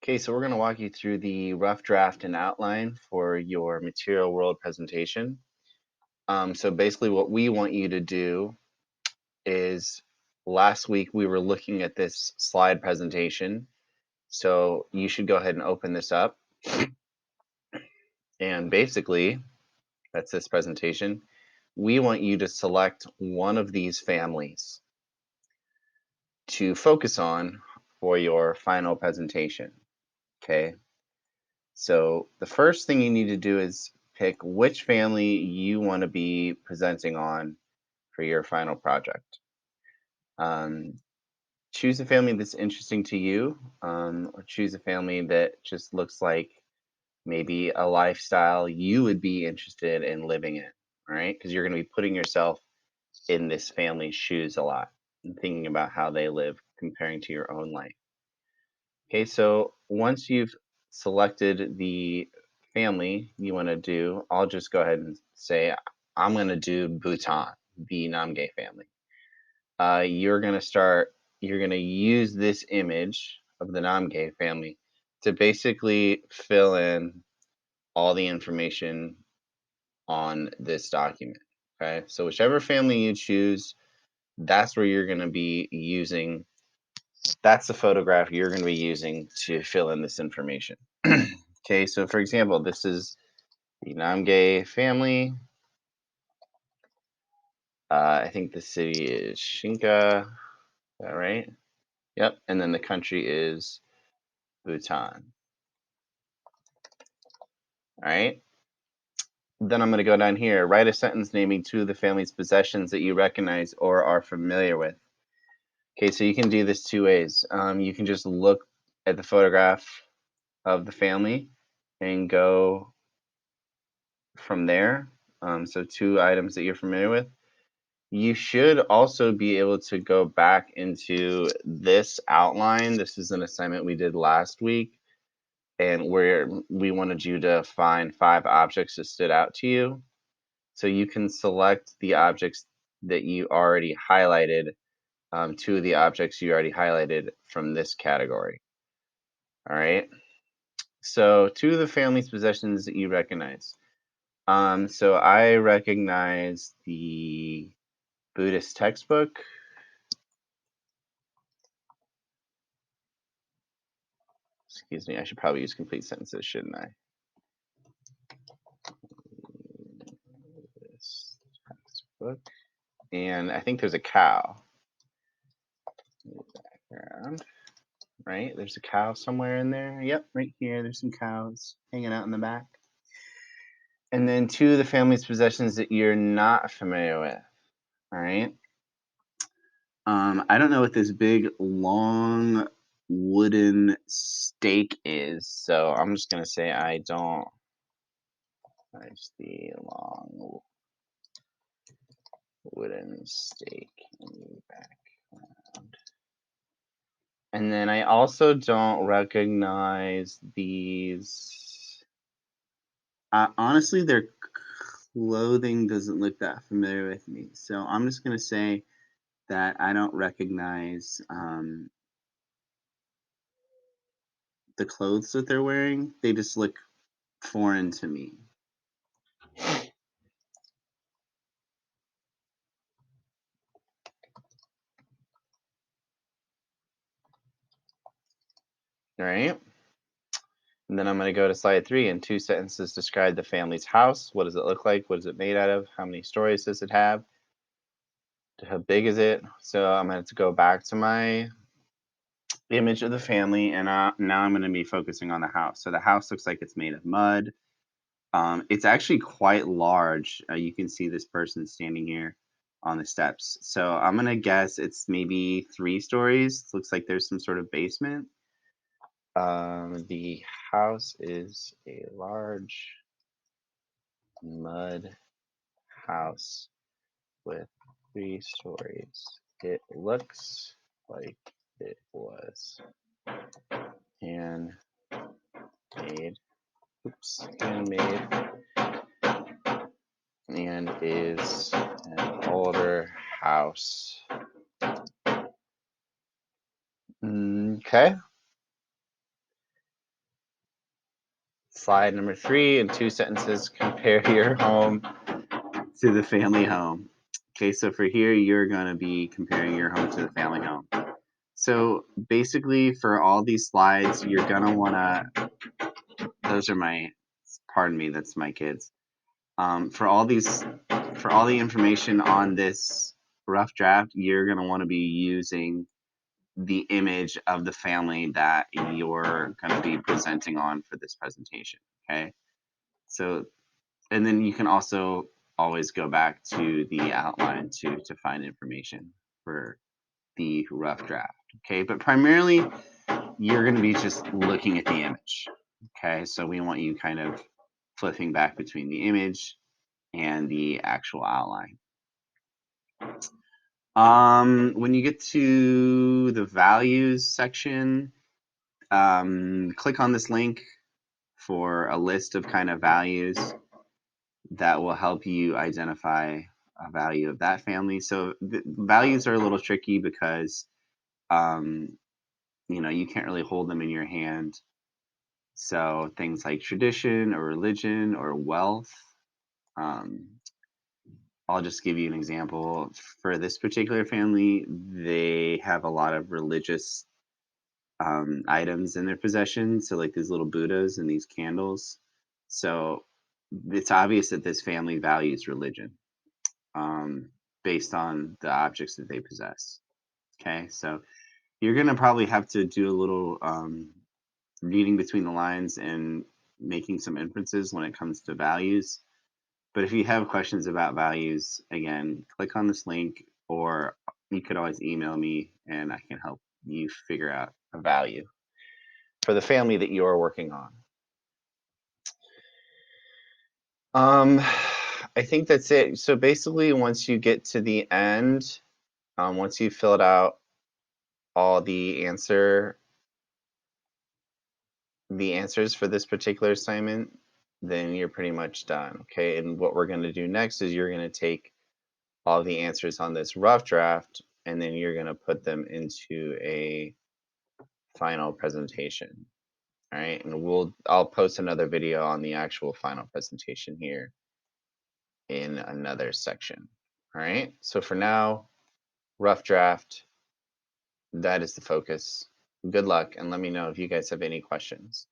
Okay, so we're going to walk you through the rough draft and outline for your material world presentation. So basically what we want you to do is last week we were looking at this slide presentation. So you should go ahead and open this up. And basically, that's this presentation. We want you to select one of these families to focus on for your final presentation. Okay. So the first thing you need to do is pick which family you want to be presenting on for your final project. Um, choose a family that's interesting to you, or choose a family that just looks like maybe a lifestyle you would be interested in living in, all right? Because you're going to be putting yourself in this family's shoes a lot and thinking about how they live comparing to your own life. Okay, so once you've selected the family you want to do, I'll just go ahead and say I'm going to do Bhutan, the Namgay family. You're going to use this image of the Namgay family to basically fill in all the information on this document. Okay, so whichever family you choose, that's where you're going to be using that's the photograph you're going to be using to fill in this information. Okay, so for example, this is the Namgay family. I think the city is Shinka. Is that right? Yep. And then the country is Bhutan. All right. Then I'm going to go down here. Write a sentence naming two of the family's possessions that you recognize or are familiar with. Okay, so you can do this two ways. You can just look at the photograph of the family and go from there. So two items that you're familiar with. You should also be able to go back into this outline. This is an assignment we did last week, and where we wanted you to find 5 objects that stood out to you. So you can select the objects that you already highlighted, 2 of the objects you already highlighted from this category. All right. So 2 of the family's possessions that you recognize. So I recognize the Buddhist textbook. Excuse me, I should probably use complete sentences, shouldn't I? Buddhist textbook. And I think there's a cow. Background. Right? There's a cow somewhere in there. Yep, right here. There's some cows hanging out in the back. And then 2 of the family's possessions that you're not familiar with. All right. I don't know what this big long wooden stake is, so I'm just gonna say I don't. There's the long wooden stake in the background. And then I also don't recognize these. Honestly, their clothing doesn't look that familiar with me, so I'm just gonna say that I don't recognize the clothes that they're wearing. They just look foreign to me. All right. And then I'm going to go to slide 3. In 2 sentences, describe the family's house. What does it look like? What is it made out of? How many stories does it have? How big is it? So I'm going to go back to my image of the family, and now I'm going to be focusing on the house. So the house looks like it's made of mud. It's actually quite large. You can see this person standing here on the steps. So I'm going to guess it's maybe 3 stories. Looks like there's some sort of basement. The house is a large mud house with 3 stories. It looks like it was handmade. Handmade and is an older house. Okay. slide number 3 in 2 sentences. Compare your home to the family home. Okay, so for here, you're going to be comparing your home to the family home. So basically, for all these slides, you're going to want to, those are my, pardon me, that's my kids. For all the information on this rough draft, you're going to want to be using the image of the family that you're going to be presenting on for this presentation. Okay, so and then you can also always go back to the outline to find information for the rough draft. Okay, but primarily you're going to be just looking at the image. Okay, so we want you kind of flipping back between the image and the actual outline. When you get to the values section, click on this link for a list of kind of values that will help you identify a value of that family. So the values are a little tricky because you can't really hold them in your hand. So things like tradition or religion or wealth. I'll just give you an example. For this particular family, they have a lot of religious items in their possession. So, like these little Buddhas and these candles. So, it's obvious that this family values religion um, based on the objects that they possess. Okay, so you're going to probably have to do a little reading between the lines and making some inferences when it comes to values. But if you have questions about values, again, click on this link, or you could always email me and I can help you figure out a value for the family that you are working on. I think that's it. So basically, once you get to the end, once you've filled out all the answers for this particular assignment, then you're pretty much done. Okay, and what we're going to do next is you're going to take all the answers on this rough draft, and then you're going to put them into a final presentation. All right, and I'll post another video on the actual final presentation here in another section. All right, so for now, rough draft, that is the focus. Good luck, and let me know if you guys have any questions.